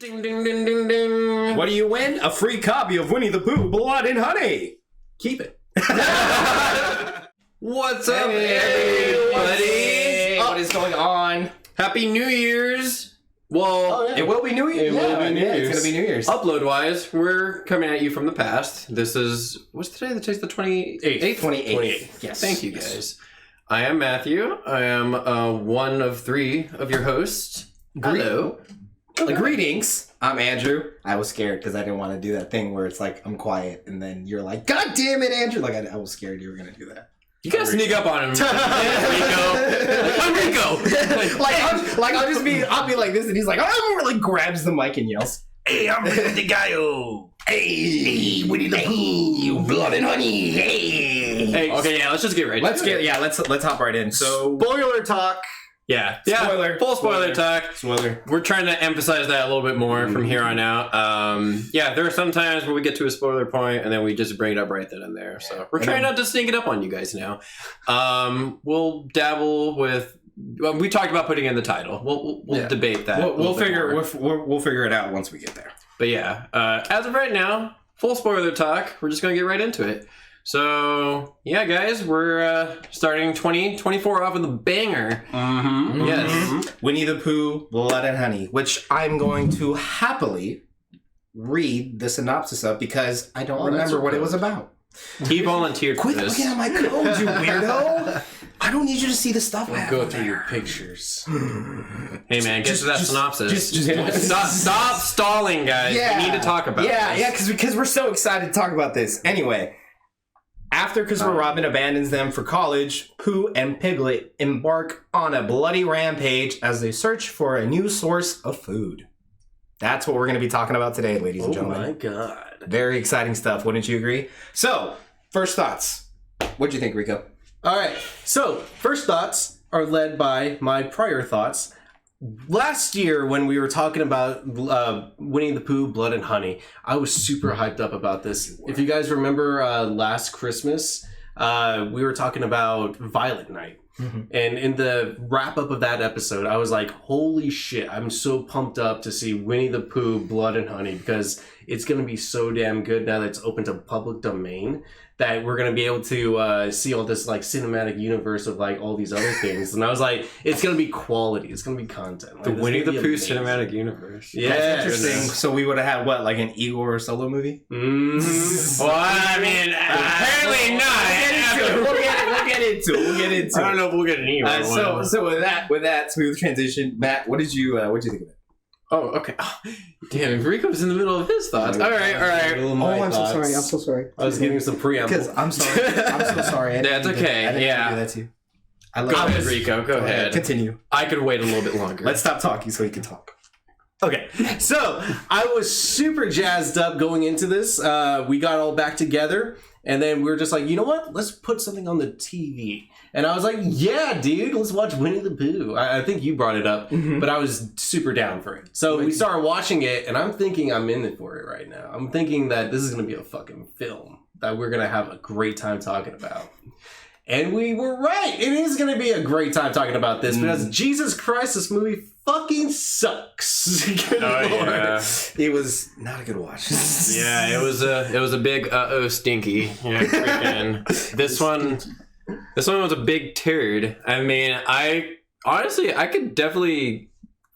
Ding, ding, ding, ding, ding. What do you win? A free copy of Winnie the Pooh, Blood and Honey. Keep it. What's up, everybody? What is going on? Happy New Year's. Well, It will be New Year's. It will be New Year's. It's going to be New Year's. Upload-wise, we're coming at you from the past. This is, what's today? Today's the 28th? 28th. Yes. Thank you, guys. I am Matthew. I am one of three of your hosts. Hello. Greetings. I'm Andrew. I was scared because I didn't want to do that thing where it's like, I'm quiet, and then you're like, God damn it, Andrew. Like, I was scared you were going to do that. You gotta sneak up on him. Rico. I'm Rico. I'll be like this, and he's like, oh, like grabs the mic and yells, Hey, I'm the guy-o. Hey, Winnie the Pooh, Blood and Honey. Hey, okay, yeah, let's just get right. Let's hop right in. So, Spoiler talk. yeah, Spoiler. full spoiler talk. Spoiler. We're trying to emphasize that a little bit more from here on out. Yeah, there are some times where we get to a spoiler point and then we just bring it up right then and there. So we're trying not to sneak it up on you guys now. We'll dabble with. Well, we talked about putting in the title. We'll debate that. We'll figure it out once we get there. But yeah, as of right now, full spoiler talk. We're just gonna get right into it. So yeah, guys, we're starting 2024 off with a banger. Mm-hmm. Yes, Winnie the Pooh, Blood and Honey, which I'm going to happily read the synopsis of because I don't remember what it was about. he volunteered for Quit this. looking at my code, you weirdo! I don't need you to see the stuff I have Go up through your there. pictures. Hey man, get to that synopsis. Just Stop stalling, guys. Yeah. We need to talk about this. because we're so excited to talk about this. Anyway, after Christopher Robin abandons them for college, Pooh and Piglet embark on a bloody rampage as they search for a new source of food. That's what we're going to be talking about today, ladies and gentlemen. Oh my god. Very exciting stuff, wouldn't you agree? So, first thoughts. What'd you think, Rico? Alright, so first thoughts are led by my prior thoughts. Last year, when we were talking about Winnie the Pooh, Blood and Honey, I was super hyped up about this. If you guys remember last Christmas, we were talking about Violet Night. Mm-hmm. And in the wrap up of that episode, I was like, holy shit, I'm so pumped up to see Winnie the Pooh, Blood and Honey, because it's going to be so damn good now that it's open to public domain, that we're going to be able to see all this like cinematic universe of like all these other things. And I was like, it's going to be quality. It's going to be content. Like, The this Winnie is the gonna be Pooh amazing. cinematic universe. Yeah, That's interesting. So we would have had, what, like an Igor solo movie? Mm-hmm. Well, I mean, apparently not. We'll get into it. I don't know if we'll get an email. So with that smooth transition, Matt, what'd you think of it? Oh, okay. Oh, damn, Rico's in the middle of his thoughts. All right. I'm so sorry. I was giving some preamble. Because I'm sorry. I'm so sorry. That's okay. I didn't Yeah. do that to you. I Go ahead, Rico. Go ahead. Continue. I could wait a little bit longer. Let's stop talking so we can talk. Okay, so I was super jazzed up going into this. We got all back together, and then we were just like, you know what? Let's put something on the TV. And I was like, yeah, dude, let's watch Winnie the Pooh. I think you brought it up, but I was super down for it. So we started watching it, and I'm thinking I'm in it for it right now. I'm thinking that this is going to be a fucking film that we're going to have a great time talking about. And we were right. It is going to be a great time talking about this because Jesus Christ, this movie fucking sucks. Good Lord. Yeah. It was not a good watch. Yeah, it was a big stinky. Yeah, freaking. This one was a big turd. I mean, I could definitely,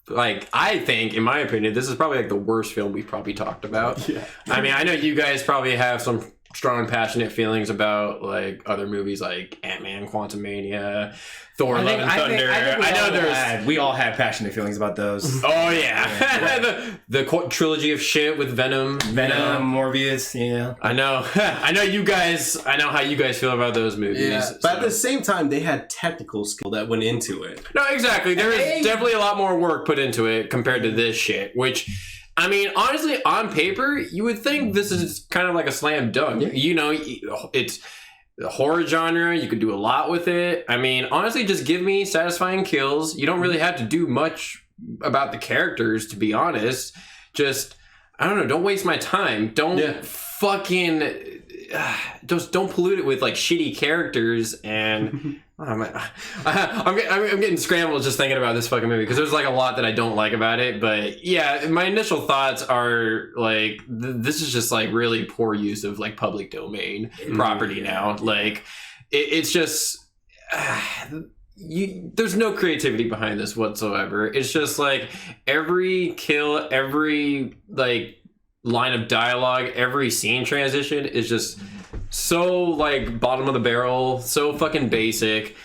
like, I think, in my opinion, this is probably like the worst film we've probably talked about. Yeah. I mean, I know you guys probably have some strong, passionate feelings about like other movies like Ant-Man, Quantumania, Thor: Love and Thunder. I know we all had passionate feelings about those. Oh yeah, the trilogy of shit with Venom, Morbius. Yeah, I know. I know you guys. I know how you guys feel about those movies. Yeah, but at the same time, they had technical skill that went into it. No, exactly. There is definitely a lot more work put into it compared to this shit, which, I mean, honestly, on paper, you would think this is kind of like a slam dunk. Yeah. You know, it's the horror genre. You could do a lot with it. I mean, honestly, just give me satisfying kills. You don't really have to do much about the characters, to be honest. Just, I don't know, don't waste my time. Don't fucking just don't pollute it with like shitty characters and I'm getting scrambled just thinking about this fucking movie because there's like a lot that I don't like about it. But yeah, my initial thoughts are like this is just like really poor use of like public domain property now. Like it's just there's no creativity behind this whatsoever. It's just like every kill, every like line of dialogue, every scene transition is just so like bottom of the barrel, so fucking basic,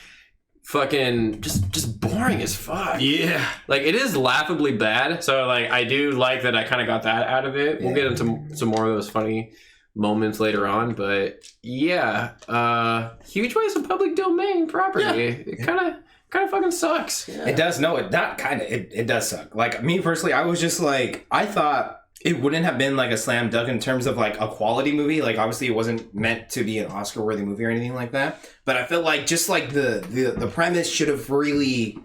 fucking just boring as fuck. Yeah, like it is laughably bad. So like I do like that I kind of got that out of it. We'll get into some more of those funny moments later on, but yeah, huge waste of public domain property. It kind of fucking sucks. It does. No, it not kind of. It does suck. Like me personally, I was just like, I thought it wouldn't have been like a slam dunk in terms of like a quality movie. Like obviously it wasn't meant to be an Oscar worthy movie or anything like that. But I feel like just like the premise should have really,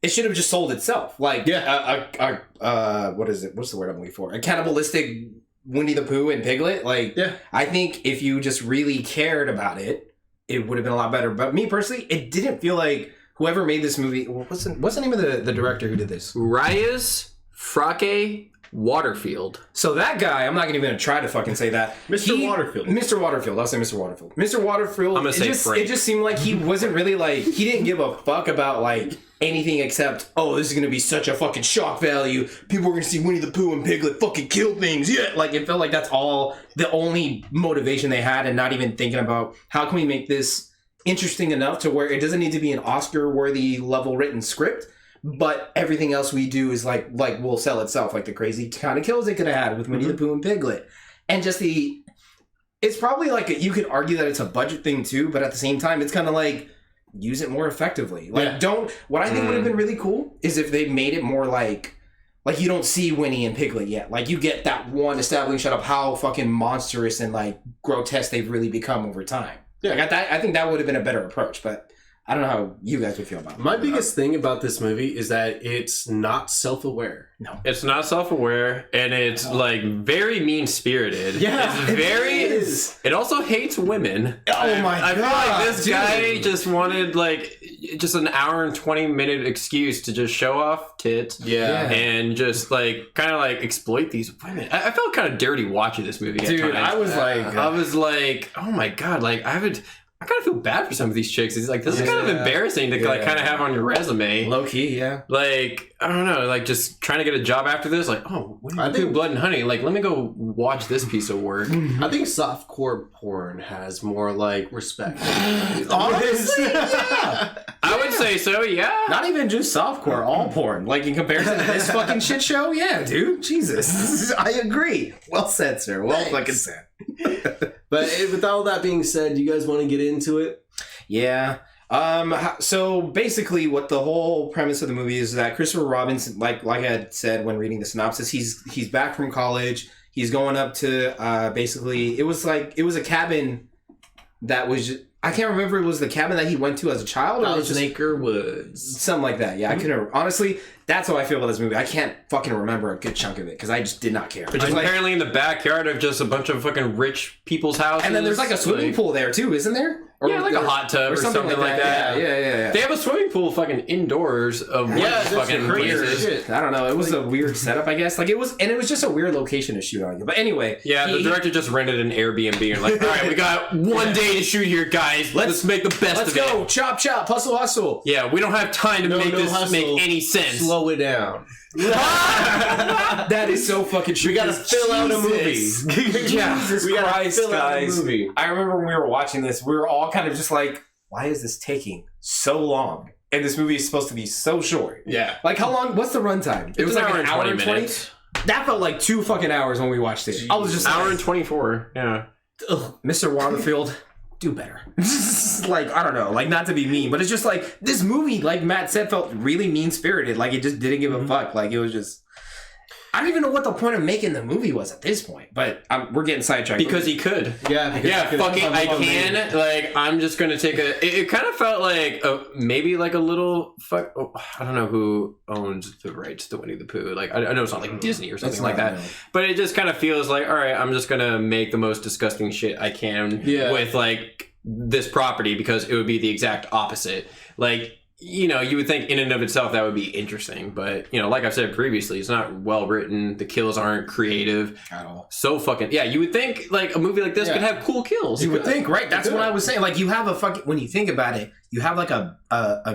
it should have just sold itself. Like what is it? What's the word I'm looking for? A cannibalistic Winnie the Pooh and Piglet. Like I think if you just really cared about it, it would have been a lot better. But me personally, it didn't feel like whoever made this movie. What's the name of the director who did this? Reyes Frake Waterfield. So that guy, I'm not even going to try to fucking say that. Mr. Waterfield. Mr. Waterfield. I'll say Mr. Waterfield. Mr. Waterfield. I'm going to say Frank. It just seemed like he wasn't really like, he didn't give a fuck about like anything except, oh, this is going to be such a fucking shock value. People are going to see Winnie the Pooh and Piglet fucking kill things. Yeah. Like it felt like that's all the only motivation they had and not even thinking about how can we make this interesting enough to where it doesn't need to be an Oscar worthy level written script. But everything else we do is like will sell itself, like the crazy kind of kills it could have had with Winnie the Pooh and Piglet, and just it's probably like you could argue that it's a budget thing too, but at the same time, it's kind of like use it more effectively. Like what I think would have been really cool is if they made it more like you don't see Winnie and Piglet yet, like you get that one establishing shot of how fucking monstrous and like grotesque they've really become over time. Yeah, like I think that would have been a better approach, but. I don't know how you guys would feel about it. My biggest thing about this movie is that it's not self-aware. No. It's not self-aware, and it's like very mean-spirited. Yeah, it is. It also hates women. Oh my god. I feel like this guy just wanted like just an hour and 20-minute excuse to just show off tits. Yeah. And just like kind of like exploit these women. I felt kind of dirty watching this movie. Dude, at times. I was like, oh my god, like I kind of feel bad for some of these chicks. It's like, this is kind of embarrassing to like kind of have on your resume. Low key, yeah. Like, I don't know, like just trying to get a job after this. Like, oh, I think Blood and Honey. Like, let me go watch this piece of work. I think softcore porn has more like respect. Honestly, yeah. I would say so, yeah. Not even just softcore, all porn. Like in comparison to this fucking shit show, yeah, dude. Jesus, I agree. Well said, sir. Well fucking said. But with all that being said, do you guys want to get into it? Yeah. So basically, what the whole premise of the movie is that Christopher Robin, like I had said when reading the synopsis, he's back from college. He's going up to basically it was a cabin that was I can't remember if it was the cabin that he went to as a child or Thousand Acre Woods, something like that. Yeah, I couldn't honestly. That's how I feel about this movie. I can't fucking remember a good chunk of it because I just did not care. Which is apparently in the backyard of just a bunch of fucking rich people's houses. And then there's like a swimming pool there too, isn't there? Or yeah, like a hot tub or something like that. Yeah. They have a swimming pool fucking indoors of fucking places. I don't know. It was a weird setup, I guess. Like it was just a weird location to shoot on. But anyway. Yeah, the director just rented an Airbnb and like, all right, we got one day to shoot here, guys. Let's make the best of it. Let's go. Chop, chop. Hustle, hustle. Yeah, we don't have time to make this make any sense. Slow it down. That is so fucking true. We gotta fill out a movie. Jesus we gotta Christ, fill guys. out a movie. I remember when we were watching this, we were all kind of just like, why is this taking so long? And this movie is supposed to be so short. Yeah. Like how long? What's the runtime? It was like an hour and 20 minutes. That felt like 2 fucking hours when we watched it. Jeez. I was just hour and 24. Yeah. Ugh, Mr. Waterfield. Do better. Like, I don't know, like not to be mean, but it's just like this movie, like Matt said, felt really mean spirited. Like it just didn't give a fuck. Like it was just I don't even know what the point of making the movie was at this point, but we're getting sidetracked. Because he could. Yeah, Fucking I can. Like, I'm just gonna take it kind of felt like maybe like a little I don't know who owns the rights to Winnie the Pooh. Like, I know it's not like Disney or something like that, but it just kind of feels like, all right, I'm just gonna make the most disgusting shit I can with like this property, because it would be the exact opposite. Like, you know, you would think in and of itself that would be interesting, but, you know, like I've said previously, it's not well written. The kills aren't creative at all. So fucking you would think like a movie like this could have cool kills. You would think, right? That's what I was saying. Like, you have when you think about it, you have like a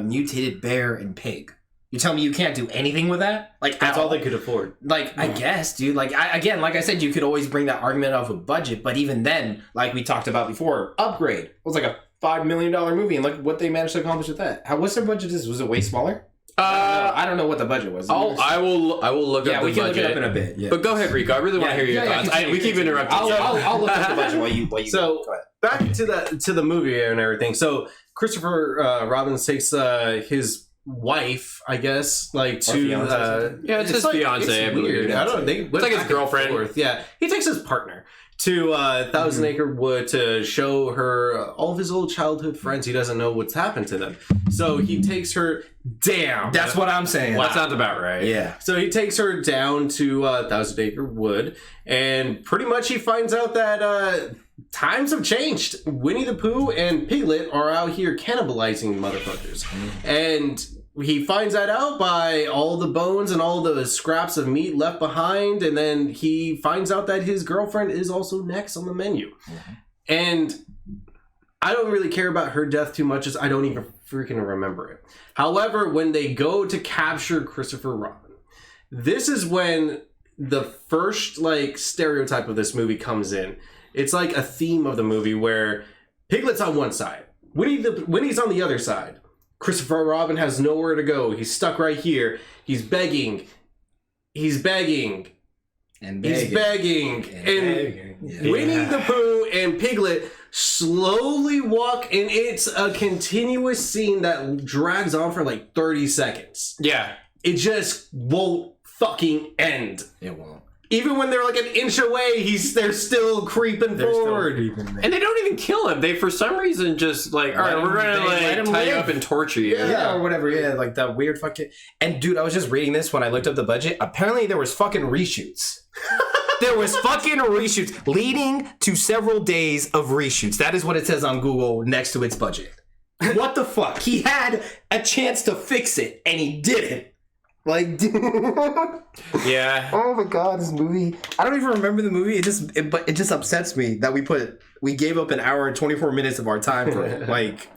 mutated bear and pig. You tell me you can't do anything with that? Like, that's all they could afford. Like, I guess, dude. Like, again, like I said, you could always bring that argument of a budget, but even then, like we talked about before, Upgrade was like a $5 million movie, and look what they managed to accomplish with that. What's their budget? Was it way smaller? I don't know what the budget was. I will look up the budget. Yeah, we can look it up in a bit. Yeah. But go ahead, Rico. I really want to hear your thoughts. We keep interrupting. I'll look up the budget while you so go ahead. Back to the movie and everything. So Christopher Robbins takes his wife, I guess, like to it's his fiance. It's weird. I don't know. It's like his girlfriend. Yeah, he takes his partner to Thousand Acre Wood to show her all of his old childhood friends. He doesn't know what's happened to them, so he takes her down. That's what I'm saying. That sounds about right. Yeah. So he takes her down to Thousand Acre Wood, and pretty much he finds out that times have changed. Winnie the Pooh and Piglet are out here cannibalizing motherfuckers, and he finds that out by all the bones and all the scraps of meat left behind, and then he finds out that his girlfriend is also next on the menu. And I don't really care about her death too much, as I don't even freaking remember it. However, when they go to capture Christopher Robin, this is when the first like stereotype of this movie comes in. It's like a theme of the movie where Piglet's on one side, Winnie's on the other side. Christopher Robin has nowhere to go. He's stuck right here. He's begging. He's begging. And begging. Winnie the Pooh and Piglet slowly walk, and it's a continuous scene that drags on for like 30 seconds. Yeah. It just won't fucking end. It won't. Even when they're like an inch away, they're still creeping forward. And they don't even kill him. They, for some reason, just like, all right, we're going to like tie you up and torture you. Yeah, or whatever. Yeah, like that weird fucking... And dude, I was just reading this when I looked up the budget. Apparently there was fucking reshoots. There was fucking reshoots leading to several days of reshoots. That is what it says on Google next to its budget. What the fuck? He had a chance to fix it and he didn't. Like, yeah. Oh my god, this movie! I don't even remember the movie. But it just upsets me that we gave up an hour and 24 minutes of our time for it. Like,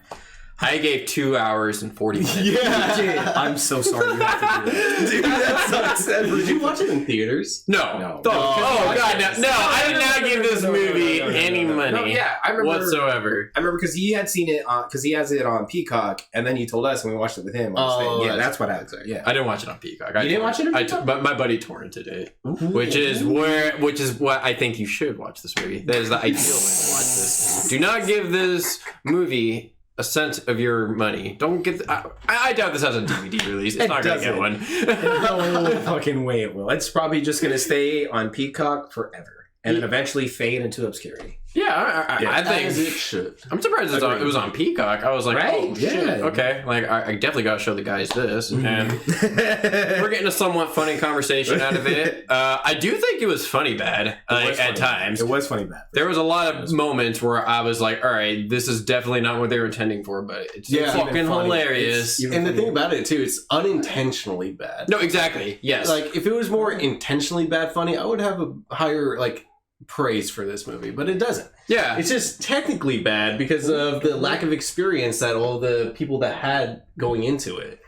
I gave 2 hours and 40 minutes. Yeah, I'm so sorry you have to do that. Dude, that sucks. Did you watch it in theaters? No. Oh god, no! I did not give this movie any money. No, yeah, I remember whatsoever. I remember because he had seen it because he has it on Peacock, and then he told us when we watched it with him. Yeah, that's what happened. Yeah, I didn't watch it on Peacock. You didn't watch it on Peacock? But my buddy torrented it, which is what I think you should watch this movie. That is the ideal way to watch this. Do not give this movie a cent of your money. Don't get... I doubt this has a DVD release. It's not going to get one. No fucking way it will. It's probably just going to stay on Peacock forever. And then eventually fade into obscurity. Yeah, I think as it should. I'm surprised it was on Peacock. I was like, right? Oh shit, okay. Like I definitely got to show the guys this, and we're getting a somewhat funny conversation out of it. I do think it was funny bad at times. It was funny bad. There was a lot of moments where I was like, all right, this is definitely not what they were intending for, but it's fucking hilarious. And the thing about it too, it's unintentionally bad. No, exactly. Yes. Like if it was more intentionally bad funny, I would have a higher like praise for this movie, but it doesn't. Yeah, it's just technically bad because of the lack of experience that all the people that had going into it.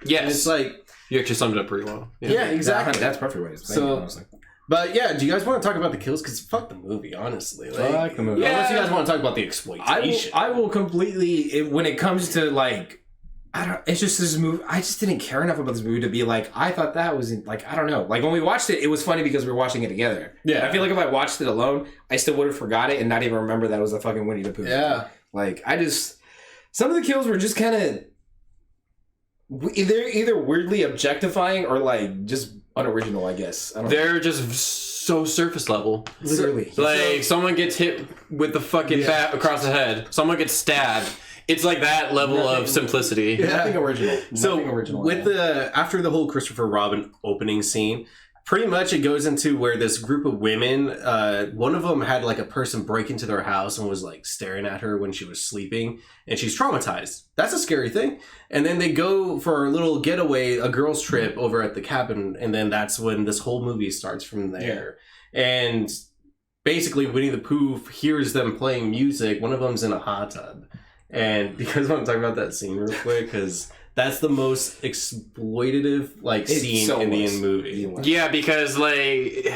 Yes, and it's like you actually summed it up pretty well. Yeah, exactly. That's perfect way to say it, honestly. But yeah, do you guys want to talk about the kills? Because fuck the movie, honestly. Fuck the movie. Yeah, unless you guys want to talk about the exploitation. I will completely. When it comes to like. It's just this movie. I just didn't care enough about this movie to be like, I thought that was like, I don't know. Like when we watched it, it was funny because we were watching it together. Yeah. And I feel like if I watched it alone, I still would have forgot it and not even remember that it was a fucking Winnie the Pooh. Yeah. Like some of the kills were just kind of either weirdly objectifying or like just unoriginal, I guess. I don't They're just so surface level. literally. Like, someone gets hit with the fucking bat across the head. Someone gets stabbed. It's like that level of simplicity. Nothing original. So Nothing original. with after the whole Christopher Robin opening scene, pretty much it goes into where this group of women, one of them had like a person break into their house and was like staring at her when she was sleeping, and she's traumatized. That's a scary thing. And then they go for a little getaway, a girls' trip over at the cabin, and then that's when this whole movie starts from there. Yeah. And basically Winnie the Pooh hears them playing music. One of them's in a hot tub. And because I want to talk about that scene real quick, because that's the most exploitative scene in the movie. Yeah, because like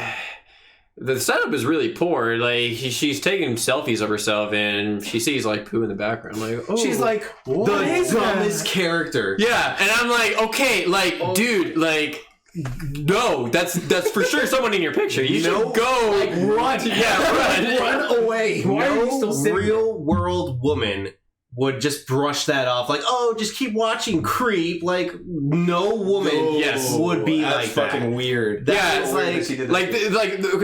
the setup is really poor. Like she's taking selfies of herself, and she sees like Pooh in the background. Like, oh, she's like, what the dumbest character. Yeah, and I'm like, okay, like, dude, like. No, that's for sure someone in your picture. You should go run. Yeah, run away. Why are you still sitting real world woman would just brush that off, like, oh, just keep watching, creep. Like, no woman would be like fucking weird. That's okay,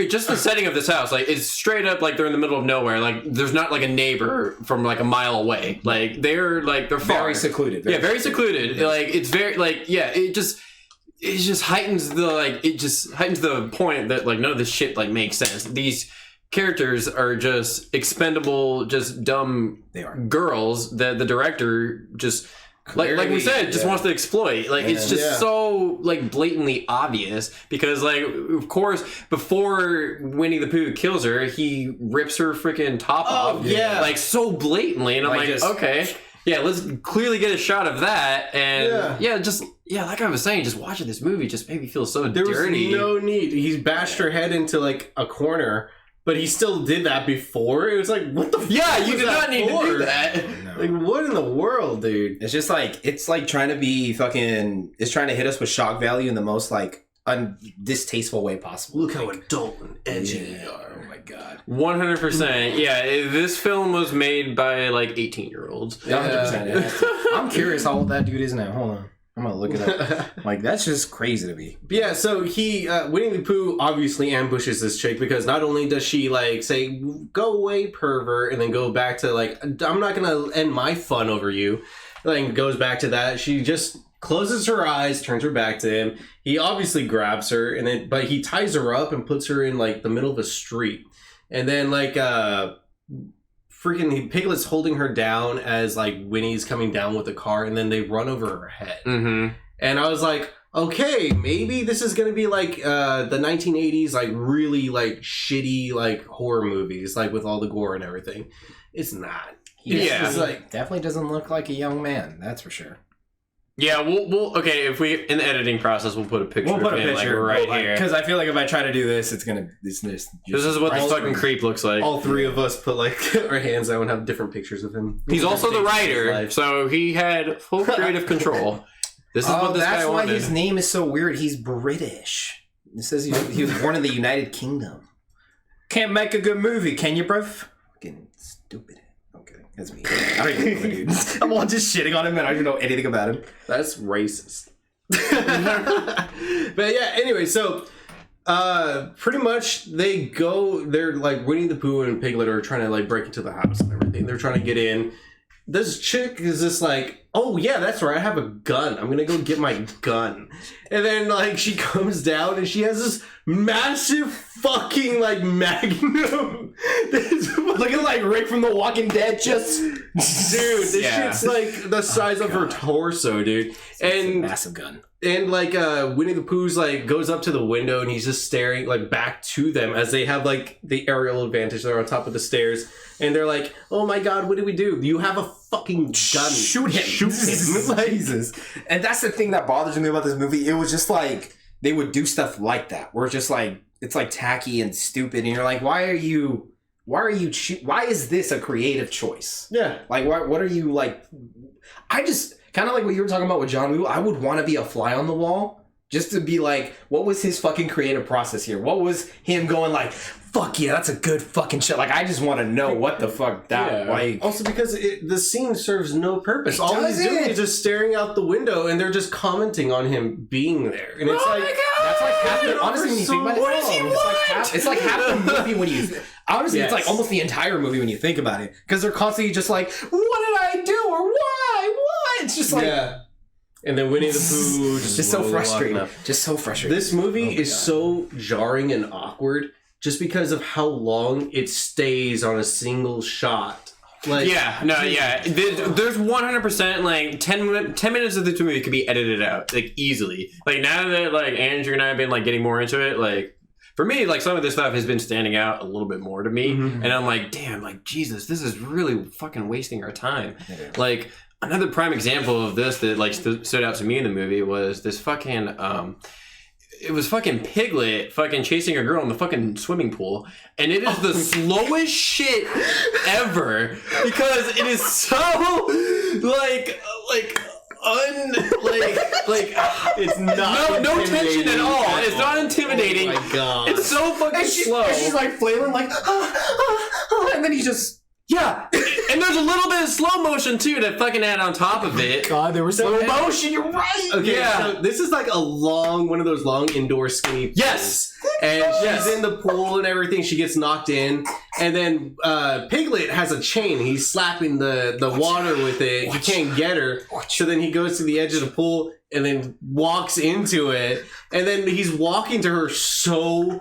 just the setting of this house, like, it's straight up like they're in the middle of nowhere. Like, there's not like a neighbor from like a mile away. Like, they're far. Very secluded. Very secluded. Like, it's very it just heightens the point that like none of this shit like makes sense. These characters are just expendable, just dumb girls that the director just clearly, like we said, just wants to exploit. Like it's just so like blatantly obvious because like of course before Winnie the Pooh kills her, he rips her freaking top off. Yeah, like so blatantly, and I'm like okay. Yeah, let's clearly get a shot of that, and like I was saying, just watching this movie just made me feel so dirty. There was no need. He's bashed her head into like a corner, but he still did that before. It was like, what the fuck? Yeah, you did not need to do that. No. Like, what in the world, dude? It's just like, it's like trying to be fucking, it's trying to hit us with shock value in the most like distasteful way possible. Look how adult and edgy we are. Oh my god. 100%. Yeah, this film was made by like 18-year-olds. 100%. I'm curious how old that dude is now. Hold on. I'm gonna look it up. Like, that's just crazy to me. Yeah, so he, Winnie the Pooh obviously ambushes this chick because not only does she, like, say, go away, pervert, and then go back to, like, I'm not gonna end my fun over you. Then goes back to that. She just closes her eyes, turns her back to him. He obviously grabs her, but he ties her up and puts her in, like, the middle of a street. And then, like, freaking Piglet's holding her down as like Winnie's coming down with the car, and then they run over her head. Mm-hmm. And I was like, okay, maybe this is gonna be like the 1980s, like really like shitty like horror movies, like with all the gore and everything. It's not. It's like definitely doesn't look like a young man. That's for sure. Yeah, we'll okay. If we in the editing process, we'll put a picture. We'll put a picture like, right here because I feel like if I try to do this, it's gonna. This is what this fucking creep looks like. All three of us put like our hands out and have different pictures of him. He's also the writer, so he had full creative control. This is what this guy wanted. That's why his name is so weird. He's British. It says he was born in the United Kingdom. Can't make a good movie, can you, bruv? Fucking stupid. That's me. I don't even know the dude. I'm all just shitting on him and I don't even know anything about him. That's racist. But yeah, anyway, so pretty much they're like Winnie the Pooh and Piglet are trying to like break into the house and everything. They're trying to get in. This chick is just like, oh yeah, that's right, I have a gun. I'm gonna go get my gun. And then like she comes down and she has this massive fucking like magnum. Looking like Rick from The Walking Dead, just dude, this shit's like the size of her torso, dude. And massive gun. And like Winnie the Pooh's like goes up to the window and he's just staring like back to them as they have like the aerial advantage. They're on top of the stairs and they're like, "Oh my god, what do we do? You have a fucking gun. Shoot him. Shoot him." Like, Jesus. And that's the thing that bothers me about this movie. It was just like they would do stuff like that. Where it's just like it's like tacky and stupid and you're like, why is this a creative choice? Yeah. Like what are you like I just kind of like what you were talking about with John Woo. I would want to be a fly on the wall just to be like, what was his fucking creative process here? What was him going like, fuck yeah, that's a good fucking shit. Like, I just want to know what the fuck that, like... Also because the scene serves no purpose. All he's doing is just staring out the window, and they're just commenting on him being there. And it's like... That's like half the... Honestly, when you think about it... What does he want? It's like half the movie when you... Honestly, it's like almost the entire movie when you think about it. Because they're constantly just like, what did I do? Or why? It's just like... Yeah. And then Winnie the Pooh just so frustrating. Just so frustrating. This movie is so jarring and awkward just because of how long it stays on a single shot. Like, there's 100% like 10 minutes of the movie could be edited out like easily. Like now that like Andrew and I have been like getting more into it, like for me, like some of this stuff has been standing out a little bit more to me, and I'm like, damn, like Jesus, this is really fucking wasting our time. Like another prime example of this that like stood out to me in the movie was this fucking it was fucking Piglet fucking chasing a girl in the fucking swimming pool, and it is the slowest shit ever because it is so like it's not no tension at all. It's not intimidating. Oh my God. It's so fucking slow. And she's like flailing like, and then he just... Yeah, and there's a little bit of slow motion too to fucking add on top of it. God, there was slow motion. You're right. Okay, yeah. So this is like one of those long indoor skinny pools. Yes. And she's in the pool and everything. She gets knocked in, and then Piglet has a chain. He's slapping the water with it. He can't get her, so then he goes to the edge of the pool and then walks into it, and then he's walking to her so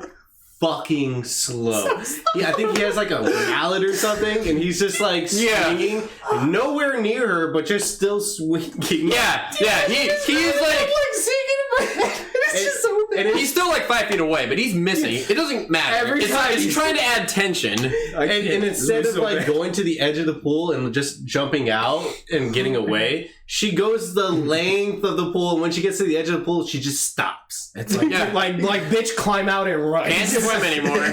fucking slow. Yeah, I think he has like a mallet or something, and he's just like swinging, nowhere near her, but just still swinging. Yeah. He's like singing. It's just so bad. And he's still like 5 feet away, but he's missing. It doesn't matter. He's trying to add tension. And instead of like going to the edge of the pool and just jumping out and getting away, she goes the length of the pool, and when she gets to the edge of the pool, she just stops. It's like, like bitch, climb out and run. Can't swim anymore.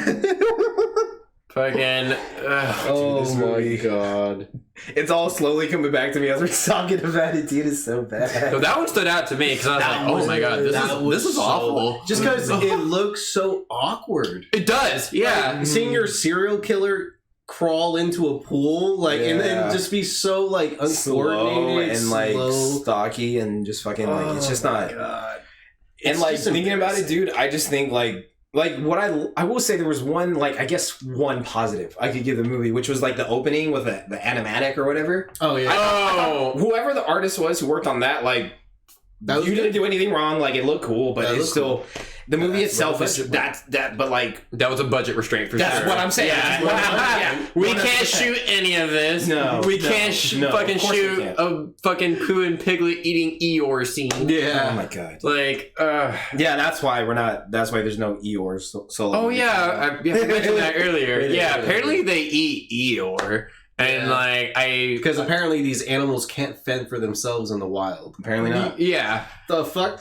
Fucking. Oh my God. It's all slowly coming back to me as we're talking about it, dude. It's so bad. So that one stood out to me because I was like, oh my God, this is awful. Just because it looks so awkward. It does, yeah. Like, seeing your serial killer crawl into a pool, like, and then just be so like uncoordinated and like stocky and just fucking like it's just not. God. And like thinking about it, dude, I just think like what I will say there was one like I guess one positive I could give the movie, which was like the opening with the animatic or whatever. Oh yeah. I thought whoever the artist was who worked on that, like you didn't do anything wrong. Like it looked cool, but it's still. Cool. The movie itself is but like that was a budget restraint for sure. That's what I'm saying. Yeah. We can't shoot any of this. No, we can't fucking shoot a fucking Pooh and Piglet eating Eeyore scene. Yeah. Oh my God. Like, yeah, that's why we're not. That's why there's no Eeyores. So oh yeah, I mentioned that earlier. Yeah, apparently they eat Eeyore. And like because apparently these animals can't fend for themselves in the wild. Apparently not. Yeah. The fuck?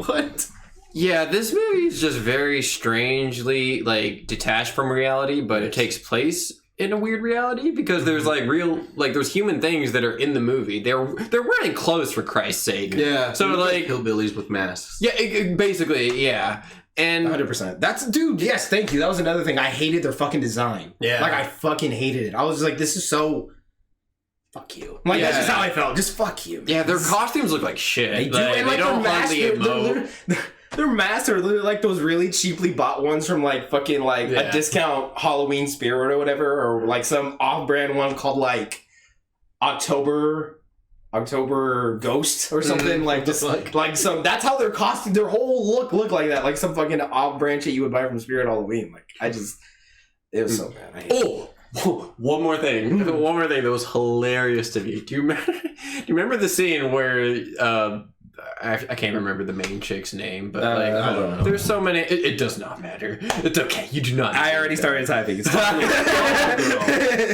What? Yeah, this movie is just very strangely like detached from reality, but it takes place in a weird reality because there's like there's human things that are in the movie. They're wearing clothes for Christ's sake. Yeah. So like hillbillies with masks. Yeah, basically, yeah. And 100%. That's dude. Yes, thank you. That was another thing. I hated their fucking design. Yeah. Like I fucking hated it. I was like, this is so. Fuck you. Like that's just how I felt. Just fuck you. Yeah, their costumes look like shit. They do. And like they don't hardly emote. Their masks are literally like those really cheaply bought ones from like fucking like a discount Halloween spirit or whatever, or like some off-brand one called like October Ghost or something like just like some. That's how their costume, their whole look like that, like some fucking off-brand shit you would buy from Spirit Halloween. Like it was so bad. One more thing that was hilarious to me. Do you remember the scene where I can't remember the main chick's name, but like I don't know. There's so many. It does not matter. It's okay. You do not. I already started typing.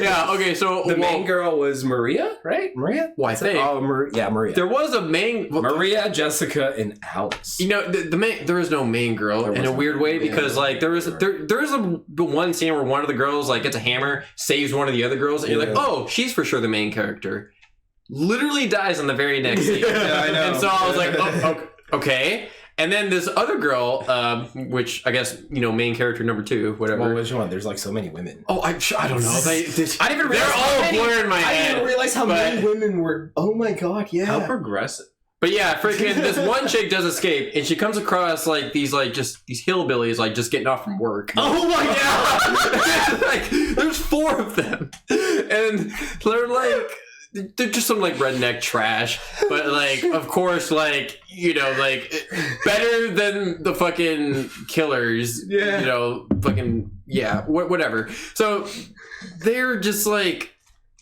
Yeah. Okay. So the main girl was Maria, right? Maria. Well, I think. Maria. There was a main Maria, Jessica, and Alice. You know, the main. There is no main girl in a weird way because like there is one scene where one of the girls like gets a hammer, saves one of the other girls, and you're like, oh, she's for sure the main character. Literally dies on the very next scene. Yeah, I know. And so I was like, oh, okay. And then this other girl, which I guess, main character number 2, whatever. Well, which one? There's like so many women. Oh, I don't know. I didn't even realize they're all blurred in my head. I didn't realize how many women were. Oh my god, yeah. How progressive. But yeah, freaking this one chick does escape, and she comes across like these hillbillies like just getting off from work. Oh my god! Like there's 4 of them, and they're just some like redneck trash, but like of course like better than the fucking killers. Yeah. Whatever. So they're just like.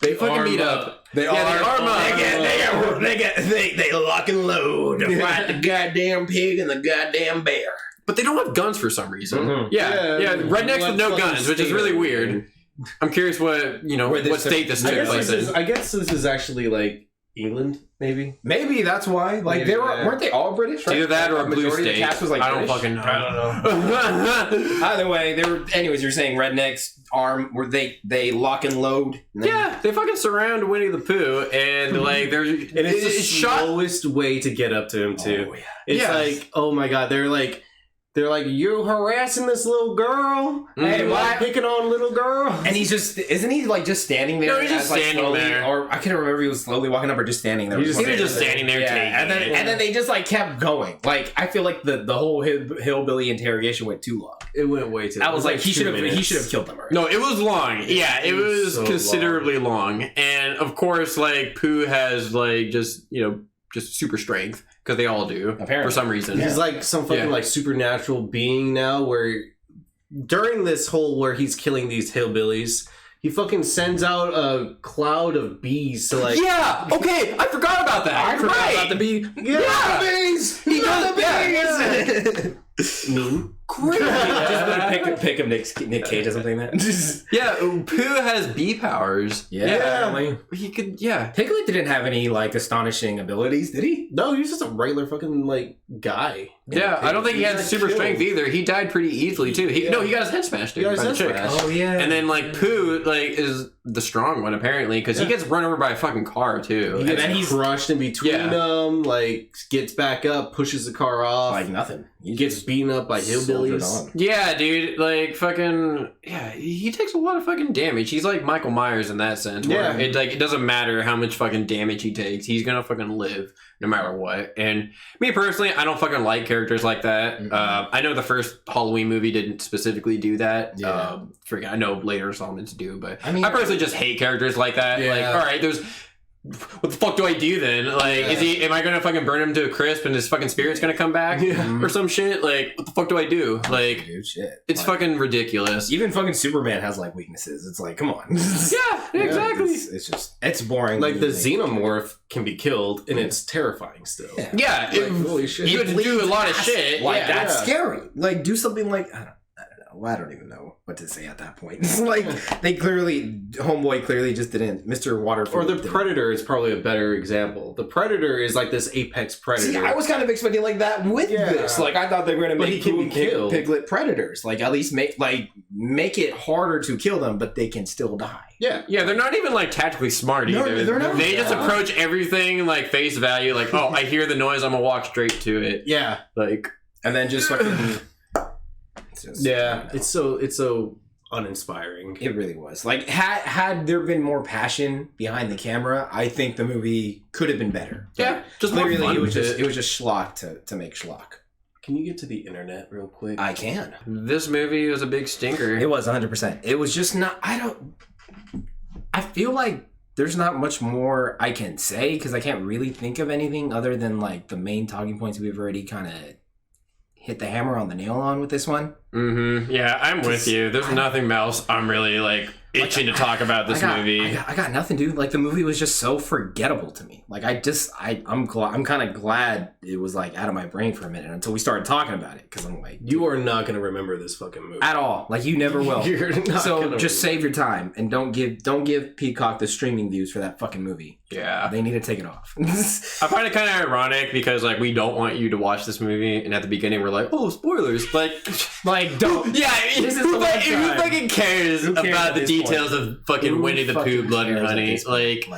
They fucking meet up. They arm up. They lock and load to fight the goddamn pig and the goddamn bear. But they don't have guns for some reason. Mm-hmm. Yeah. Rednecks with no guns, which is really weird. I'm curious what state this took place in. I guess this is actually like England, maybe. Maybe that's why. Like weren't they all British? Right? Either that or a blue majority state. Of the cast was like I don't British? fucking know. I don't know. Either way, they were. Anyways, you're saying rednecks they lock and load. And yeah, they fucking surround Winnie the Pooh, and like there's and it's the slowest way to get up to him too. Oh, yeah. It's like, oh my god, they're like, you harassing this little girl? Hey, why picking on little girl? And isn't he like just standing there? No, he's just standing slowly, there. Or I can't remember if he was slowly walking up or just standing there. He was just standing there. Yeah, and then they just like kept going. Like I feel like the whole hillbilly interrogation went too long. It went way too long. I was like, he should have killed them already. No, it was long. Yeah, it was so considerably long. And of course, like Pooh has like just super strength. Because they all do, apparently, for some reason. He's like some fucking like supernatural being now. Where during this whole where he's killing these hillbillies, he fucking sends out a cloud of bees to like. Yeah. Okay, I forgot about that. I forgot about the bee. Yeah, the bees. He got the bees. Mean. Crazy. Just pick up Nick Cage or something like that. Yeah, Pooh has bee powers. Yeah. He could. Yeah. Piglet didn't have any like astonishing abilities, did he? No, he was just a regular fucking like guy. Yeah, I don't think he had super strength either. He died pretty easily too. He got his head smashed. He got his head smashed. Oh yeah. And then like Pooh like is the strong one apparently because he gets run over by a fucking car too. And then he's crushed in between them. Like gets back up, pushes the car off. Like nothing. He gets beaten up by hillbillies. Yeah, dude. Like fucking. Yeah, he takes a lot of fucking damage. He's like Michael Myers in that sense. Where it doesn't matter how much fucking damage he takes. He's gonna fucking live no matter what. And me personally, I don't fucking like characters like that. Mm-hmm. I know the first Halloween movie didn't specifically do that. Yeah. I know later installments do, but I personally just hate characters like that. Yeah. Like, all right, what the fuck do I do then? Like, am I gonna fucking burn him to a crisp and his fucking spirit's gonna come back or some shit? Like, what the fuck do I do? Like, dude, shit. It's fucking ridiculous. Even fucking Superman has like weaknesses. It's like, come on. Yeah, exactly. It's boring. Like the xenomorph can be killed and it's terrifying still. Yeah, holy shit. You would do a lot of shit. Like that's scary. Like do something like I don't know. I don't even know what to say at that point. It's like Homeboy clearly just didn't. Mr. Waterfield. Or the Predator is probably a better example. The Predator is like this apex predator. See, I was kind of expecting like that with this. Like I thought they were going to make Piglet predators. Like at least make it harder to kill them, but they can still die. Yeah, they're not even like tactically smart either. No, they're not. They just approach everything like face value. Like, oh, I hear the noise, I'm gonna walk straight to it. Yeah, like, and then just fucking. It's so uninspiring. It really was. Like had there been more passion behind the camera, I think the movie could have been better. Yeah, just literally it was just schlock to make schlock. Can you get to the internet real quick? I can. This movie was a big stinker. It was 100%. It was just not. I feel like there's not much more I can say because I can't really think of anything other than like the main talking points we've already kind of hit the hammer on the nail on with this one. Mm-hmm. Yeah, I'm with you. There's nothing else I'm really like itching to talk about this movie. I got nothing, dude. Like the movie was just so forgettable to me. Like I'm kind of glad it was like out of my brain for a minute until we started talking about it because I'm like, you are not gonna remember this fucking movie at all. Like you never will. So just save your time and don't give Peacock the streaming views for that fucking movie. Yeah, they need to take it off. I find it kind of ironic because like we don't want you to watch this movie, and at the beginning we're like, oh, spoilers, like don't. Yeah, this is the who fucking cares about the details of fucking Winnie the Pooh, Blood and Honey? Like,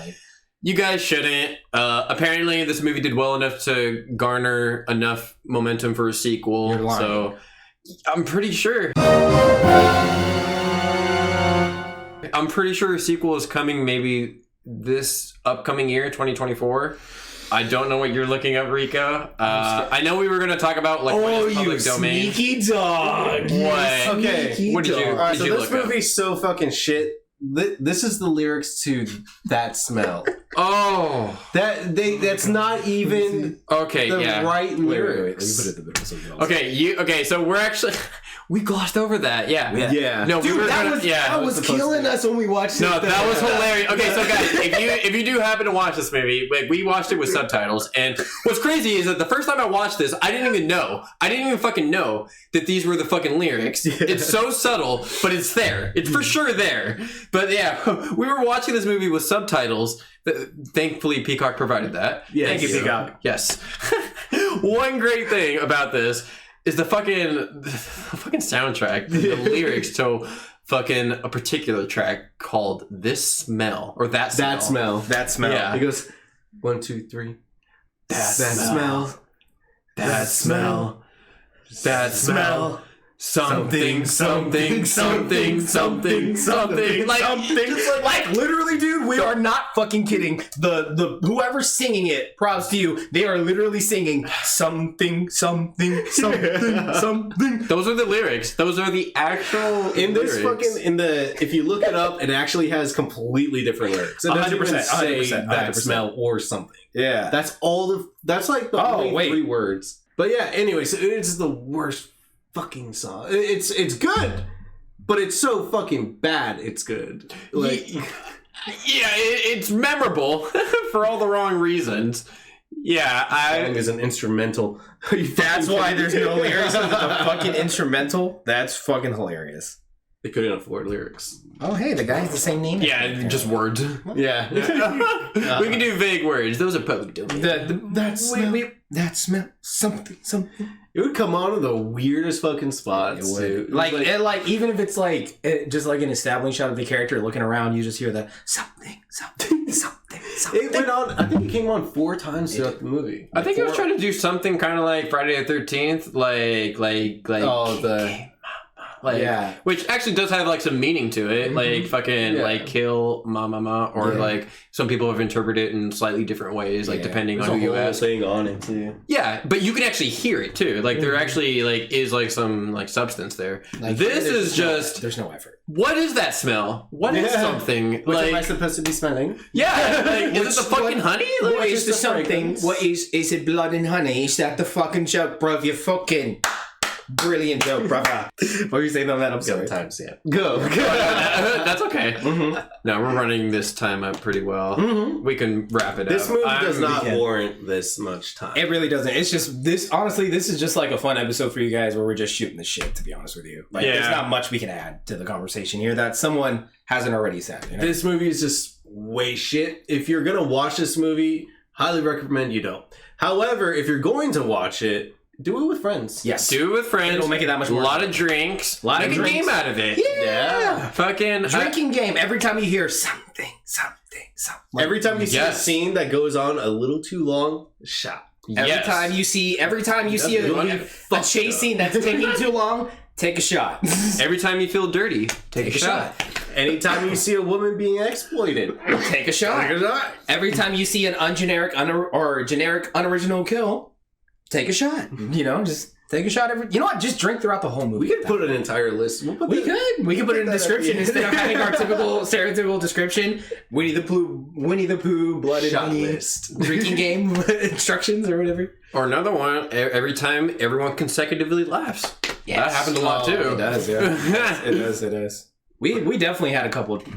You guys shouldn't. Apparently, this movie did well enough to garner enough momentum for a sequel. You're lying. So, I'm pretty sure. I'm pretty sure a sequel is coming maybe this upcoming year, 2024. I don't know what you're looking up, Rico. I know we were going to talk about like what is public domain. Sneaky dog. What? Okay. What did you? All right, so you this look movie's so fucking shit. This is the lyrics to That Smell. Oh, That's not even okay. the Yeah. right lyrics. Let me put it in the middle so you can all see. Okay. So we're actually we glossed over that. Yeah. Yeah. No, Dude, we were that gonna, was yeah. that was killing us when we watched it. No, that was hilarious. Okay, so guys, if you do happen to watch this movie, like we watched it with subtitles, and what's crazy is that the first time I watched this, I didn't even fucking know that these were the fucking lyrics. It's so subtle, but it's there. It's for sure there. But yeah, we were watching this movie with subtitles. Thankfully, Peacock provided that. Yes. Thank you, Peacock. Yes. One great thing about this is the fucking soundtrack, the lyrics to fucking a particular track called "This Smell" or "That Smell." That Smell. That smell. Yeah. He goes 1, 2, 3. That smell. That smell. That smell. Something. Like literally, dude, we are not fucking kidding. The whoever's singing it, props to you. They are literally singing something. Those are the lyrics. Those are the actual In this lyrics. if you look it up, it actually has completely different lyrics. It doesn't even 100%, say 100%, that 100%. smell or something. Yeah. That's like the only wait. 3 words. But yeah, anyway, so it's the worst fucking song. It's good, but it's so fucking bad. It's good. Like, it's memorable for all the wrong reasons. Yeah, song is an instrumental. That's why there's no lyrics to the fucking instrumental. That's fucking hilarious. They couldn't afford lyrics. Oh, hey, the guy has the same name. Yeah, just words. Yeah. We can do vague words. Those are public domain. That smell something. It would come on in the weirdest fucking spots. It would. Too. Like even if it's like just like an establishing shot of the character looking around, you just hear the something. It went on. I think it came on 4 times throughout the movie. I think it was trying to do something kind of like Friday the 13th, Yeah. which actually does have like some meaning to it, like fucking like kill mama, or like some people have interpreted it in slightly different ways, like depending on who you ask. Thing on it too. Yeah, but you can actually hear it too. Like there actually like is like some like substance there. Like, this is just there's no effort. what is that smell? What is something? What am I Like supposed to be smelling? yeah, like is it the fucking honey? Like, What is the just a something? fragrance. What is it? Blood and honey? Is that the fucking joke, bruv? You fucking brilliant joke, bruv. What are you saying on that? I'm sorry. Sometimes, yeah. Go. That's okay. No, we're running this time up pretty well. We can wrap it This up. movie does not can. warrant this much time. It really doesn't. It's just this. Honestly, this is just like a fun episode for you guys where we're just shooting the shit. To be honest with you, like there's not much we can add to the conversation here that someone hasn't already said. You know? This movie is just way shit. If you're gonna watch this movie, highly recommend you don't. However, if you're going to watch it, do it with friends. Yes, Do it with friends. It'll make it that much more. A lot of drinks. Lot of Make drinks. a game out of it. Yeah. Fucking Drinking game. Every time you hear something. Like, Every time you see a Yes. scene that goes on a little too long, shot. every time you see a chase scene that's taking too long, take a shot. Every time you feel dirty, take a shot. Anytime you see a woman being exploited, Take a shot. take a shot. Every time you see an generic unoriginal kill, take a shot. You know, just take a shot you know what? Just drink throughout the whole movie. We could put an entire list. We'll put We that- could put it in the description that- instead of having our stereotypical description. Winnie the Pooh, blood and Shot honey, list. drinking game instructions or whatever. Or another one, every time everyone consecutively laughs. Yes. That happens a lot too. It does, yeah. It does. We definitely had a couple of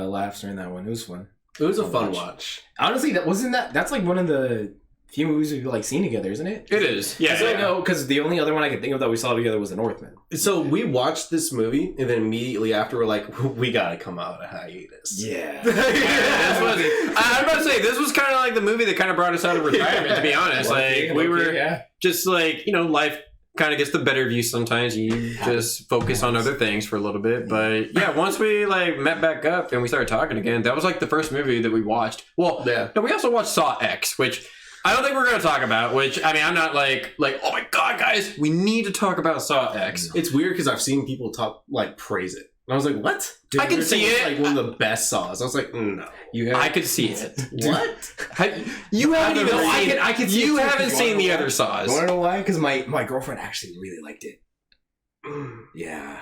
laughs during that one. It was fun. It was a fun watch. Honestly, that's like one of the few movies we've like seen together, isn't it? It is. Yeah. I know because the only other one I could think of that we saw together was The Northman. So we watched this movie, and then immediately after, we're like, we gotta come out of hiatus. Yeah. I'm about to say this was kind of like the movie that kind of brought us out of retirement. To be honest, like we were just like life kind of gets the better view sometimes. You just focus on other things for a little bit. But yeah, once we like met back up and we started talking again, that was like the first movie that we watched. Well, no, we also watched Saw X, which I don't think we're going to talk about, which, I mean, I'm not like, oh my God, guys, we need to talk about Saw X. It's weird because I've seen people praise it. And I was like, what? Dude, I can see it. It's like one of the best Saws. I was like, no. I could see it. What? You haven't even seen I can you haven't seen the other Saws. You want to know why? Because my girlfriend actually really liked it. Yeah.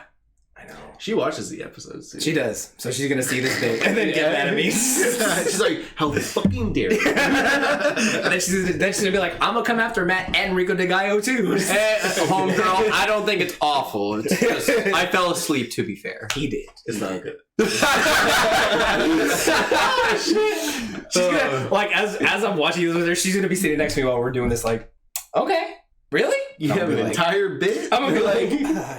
I know. She watches the episodes too. She does. So she's gonna see this thing and then get mad at me. She's like, how fucking dare you? And then she's gonna be like, I'm gonna come after Matt and Rico de Gallo too. Homegirl, I don't think it's awful. It's just, I fell asleep, to be fair. He did. It's not good. She's gonna, like, as I'm watching this with her, she's gonna be sitting next to me while we're doing this, like, okay. Really? You have an entire bit? I'm gonna be like,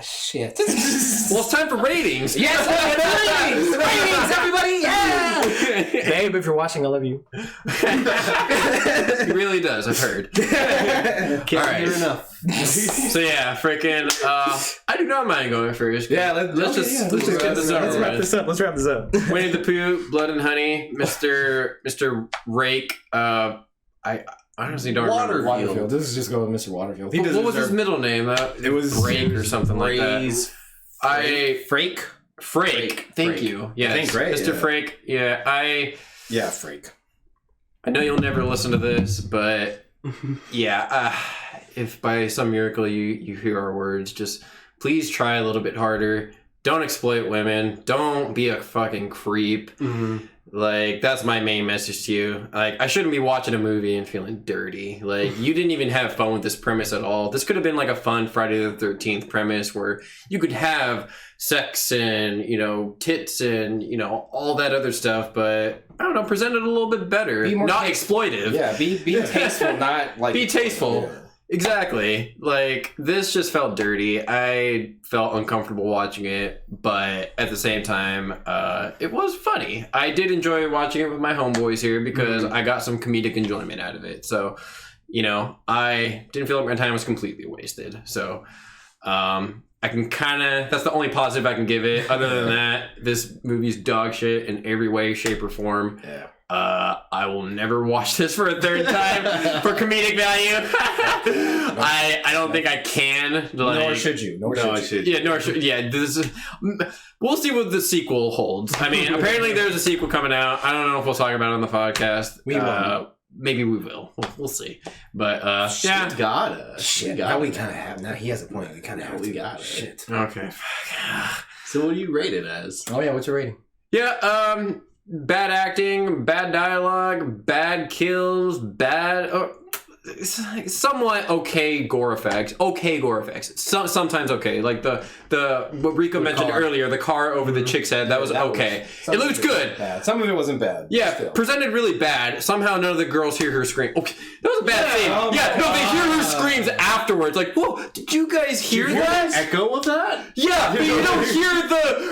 shit. Well, it's time for ratings. Yes, ratings! Ratings, everybody! Yeah! Babe, if you're watching, I love you. He really does, I've heard. Can't hear enough. So yeah, freaking, I do not mind going first. Yeah, let's just get this over. Let's wrap this up. Winnie the Pooh, Blood and Honey, Mr. Rake, I honestly don't remember. Waterfield. This is just going with Mr. Waterfield. What was his middle name? It was Frake or something like that. Frake. Thank you. Yeah, Mr. Frake. Yeah, Frake. I know you'll never listen to this, but yeah, if by some miracle you hear our words, just please try a little bit harder. Don't exploit women. Don't be a fucking creep. Mm-hmm. Like, that's my main message to you. Like, I shouldn't be watching a movie and feeling dirty. Like, you didn't even have fun with this premise at all. This could have been like a fun Friday the 13th premise where you could have sex and, tits and, all that other stuff, but I don't know, present it a little bit better. Not exploitive. Yeah, be tasteful, not like... Be tasteful. Yeah. Exactly. Like, this just felt dirty. I felt uncomfortable watching it, but at the same time, it was funny. I did enjoy watching it with my homeboys here because I got some comedic enjoyment out of it. So, I didn't feel like my time was completely wasted. So, I can that's the only positive I can give it. Other than that, this movie's dog shit in every way, shape, or form. Yeah. I will never watch this for a third time for comedic value. I don't think I can. Nor should you. Yeah, we'll see what the sequel holds. I mean, apparently there's a sequel coming out. I don't know if we'll talk about it on the podcast. We will. Maybe we will. We'll see. But yeah, gotta. Shit. Now we kind of have. Now he has a point. We kind of have. We got shit. Okay. So what do you rate it as? Oh yeah, what's your rating? Yeah. Bad acting, bad dialogue, bad kills, somewhat okay gore effects. Sometimes okay. Like the what Rico mentioned earlier, the car over the chick's head, that was okay. It looks good. Some of it wasn't bad. Yeah, presented really bad. Somehow none of the girls hear her scream. Okay, that was a bad scene. They hear her screams afterwards. Like, whoa, did you guys hear that? Echo of that? Yeah, but you don't hear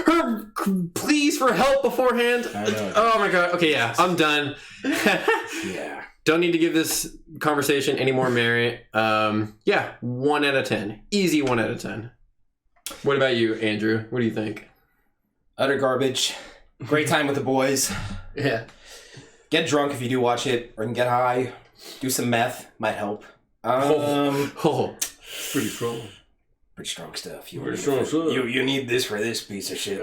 her pleas for help beforehand. Oh my god. Okay, yeah, I'm done. Yeah. Don't need to give this conversation any more merit. 1 out of 10. Easy 1 out of 10. What about you, Andrew? What do you think? Utter garbage. Great time with the boys. Yeah. Get drunk if you do watch it, or you can get high. Do some meth. Might help. Pretty strong. Pretty strong stuff. You need this for this piece of shit.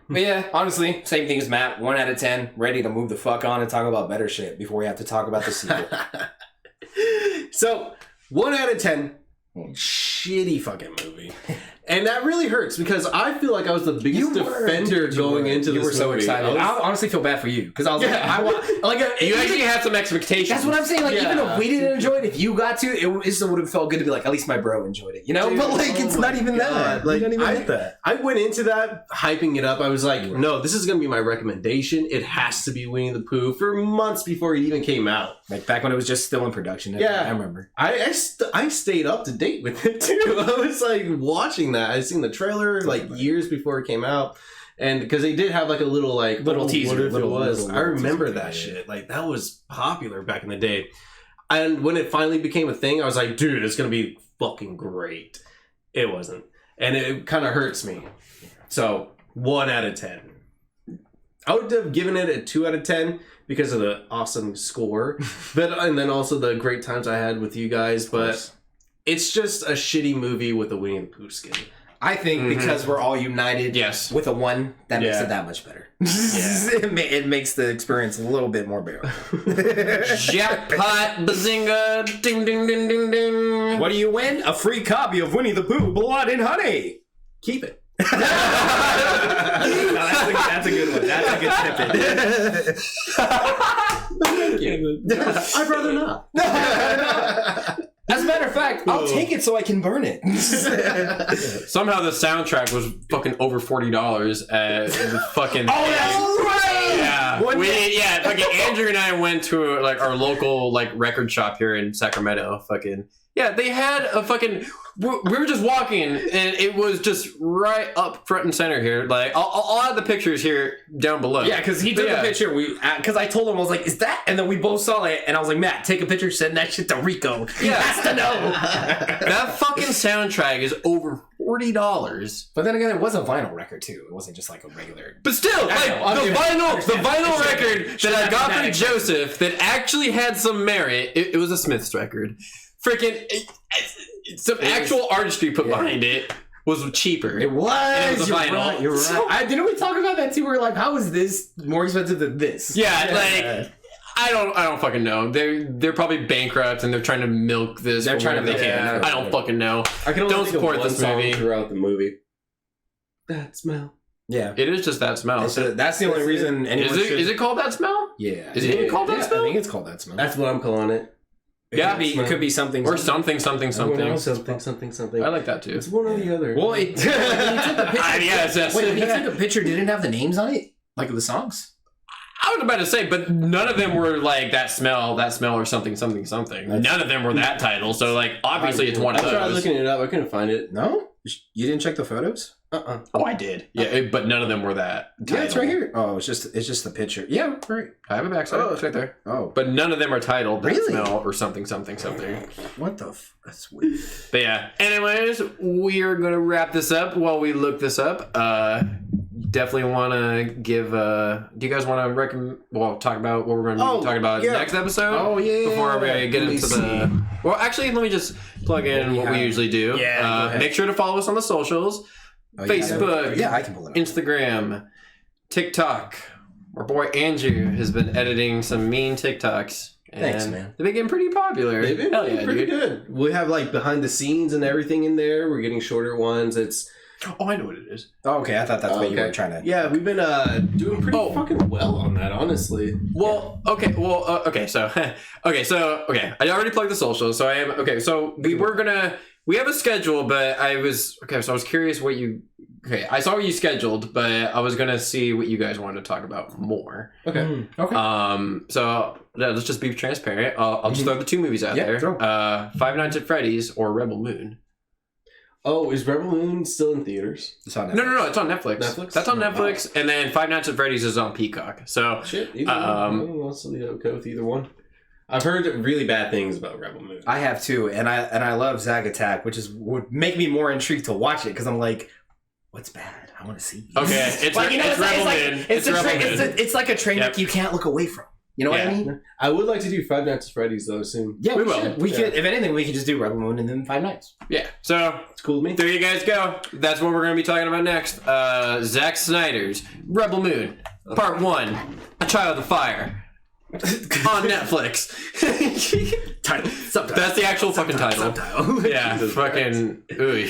But yeah, honestly, same thing as Matt. 1 out of 10. Ready to move the fuck on and talk about better shit before we have to talk about the sequel. So, 1 out of 10. Shitty fucking movie. And that really hurts because I feel like I was the biggest defender going into this movie. You were so excited. I honestly feel bad for you because I was you actually had some expectations. That's what I'm saying. Like, even if we didn't enjoy it, if you got to, it still would have felt good to be like, at least my bro enjoyed it, Dude, but like, it's not even that. Like, you don't even get that. I went into that hyping it up. I was like, no, this is going to be my recommendation. It has to be Winnie the Pooh for months before it even came out. Like back when it was just still in production. I remember. I stayed up to date with it too. I was like watching that. I seen the trailer like years before it came out, and because they did have like a little teaser. What if it was? I remember that shit. Like that was popular back in the day. And when it finally became a thing, I was like, dude, it's gonna be fucking great. It wasn't, and it kind of hurts me. So 1 out of 10. I would have given it a 2 out of 10 because of the awesome score, and then also the great times I had with you guys. But it's just a shitty movie with a Winnie the Pooh skin. I think because we're all united with a 1, that makes it that much better. It makes the experience a little bit more bearable. Jackpot, bazinga, ding, ding, ding, ding, ding. What do you win? A free copy of Winnie the Pooh, Blood and Honey. Keep it. No, that's a good one. That's a good snippet. Thank you. I'd rather not. As a matter of fact, I'll take it so I can burn it. Somehow the soundtrack was fucking over $40 at the fucking. Oh, that's right. Yeah, fucking Andrew and I went to like our local like record shop here in Sacramento. Fucking they had a fucking. We were just walking, and it was just right up front and center here. Like, I'll add the pictures here down below. Yeah, because he took a picture. Because I told him, I was like, "Is that?" And then we both saw it, and I was like, "Matt, take a picture. Send that shit to Rico. He has to know." That fucking soundtrack is over $40. But then again, it was a vinyl record too. It wasn't just like a regular. But still, like the vinyl record that I got from Joseph that actually had some merit. It was a Smiths record. Freaking. Some actual artistry put behind it was cheaper. It was. And it was a vinyl. You're right. Didn't we talk about that too? We were like, how is this more expensive than this? Yeah, like I don't fucking know. They're probably bankrupt and they're trying to milk this. They're trying to milk it. I don't fucking know. I can only don't think support of one this song movie throughout the movie. That smell. Yeah, it is just that smell. That's the only reason. Is it called that smell? Yeah. Is it even called that smell? I think it's called that smell. That's what I'm calling it. It could be something. Or something. Something. I like that too. It's one or the other. Well, when he took the picture, yes. when he took a picture, didn't have the names on it, like the songs. I was about to say, but none of them were like that smell, or something. None of them were that title. So, like, obviously, it's one of those. I tried looking it up. I couldn't find it. No, you didn't check the photos. Oh, I did. Yeah, but none of them were that title. Yeah, it's right here. Oh, it's just the picture. Yeah, right. I have a backside. It's right there. Oh, but none of them are titled that really? Smell or something. What the? That's weird. But yeah. Anyways, we are gonna wrap this up while we look this up. Definitely want to give. Do you guys want to recommend? Well, talk about what we're going to be talking about next episode. Oh yeah. Before we get into the. Well, actually, let me just plug in what we usually do. Yeah. Make sure to follow us on the socials. Facebook, I can pull it up. Instagram, TikTok. Our boy Andrew has been editing some mean TikToks. Thanks, man. They've been getting pretty popular. They've been pretty good. We have like behind the scenes and everything in there. We're getting shorter ones. Oh, I know what it is. Oh, okay. I thought that's what you were trying to. Yeah, we've been doing pretty fucking well on that, honestly. Well, okay. So I already plugged the socials. So I am okay. So we have a schedule, but I was curious what you. Okay, I saw what you scheduled, but I was gonna see what you guys wanted to talk about more. Okay. So let's just be transparent. I'll just throw the 2 movies out there. Five Nights at Freddy's or Rebel Moon. Oh, is Rebel Moon still in theaters? It's on Netflix. No, it's on Netflix. That's on Netflix, and then Five Nights at Freddy's is on Peacock. So shit. I'll go with either one. I've heard really bad things about Rebel Moon. I have too, and I love Zag Attack, which would make me more intrigued to watch it because I'm like, what's bad? I want to see. Okay, it's Rebel Moon. It's like a train wreck you can't look away from. You know what I mean? I would like to do Five Nights at Freddy's though soon. Yeah, we will. We could, if anything, we could just do Rebel Moon and then Five Nights. Yeah. So it's cool with me. There you guys go. That's what we're going to be talking about next. Zack Snyder's Rebel Moon, Part 1, A Child of Fire, on Netflix. Title. Subtitle. That's the actual fucking title. Yeah. Fucking. Ooh.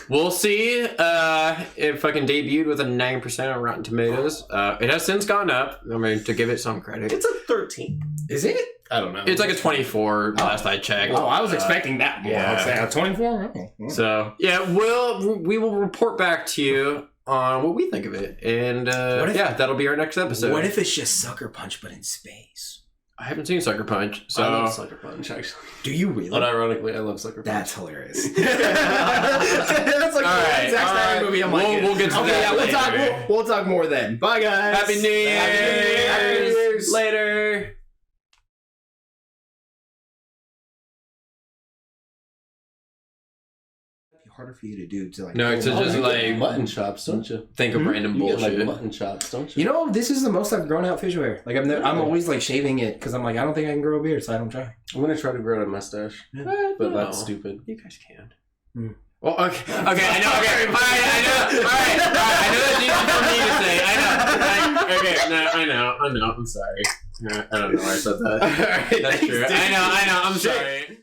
We'll see. It fucking debuted with a 9% on Rotten Tomatoes. It has since gone up. I mean, to give it some credit. It's a 13. Is it? I don't know. It's like a 24 last I checked. Oh, I was expecting that more. Yeah. 24? So, yeah, we will report back to you on what we think of it. And, that'll be our next episode. What if it's just Sucker Punch, but in space? I haven't seen Sucker Punch, so... I love Sucker Punch, actually. Do you really? Unironically, I love Sucker Punch. That's hilarious. That's like a Zack Snyder movie. I'm like, we'll get to that later. We'll talk more then. Bye, guys. Happy New Year. Happy New Year's. Later. harder for you to do to like. No, to just you like get mutton chops, don't you? think of random You get bullshit. like mutton chops, don't you? You know, this is the most I've grown out facial hair. Like I'm always like shaving it because I'm like I don't think I can grow a beard, so I don't try. I'm gonna try to grow a mustache, but that's stupid. You guys can. Well, okay, I know. Okay, all right, I know that's easy for me to say. I know. I know. I'm sorry. I don't know why I said that. All right, That's true. thanks, dude. I know. I'm sorry.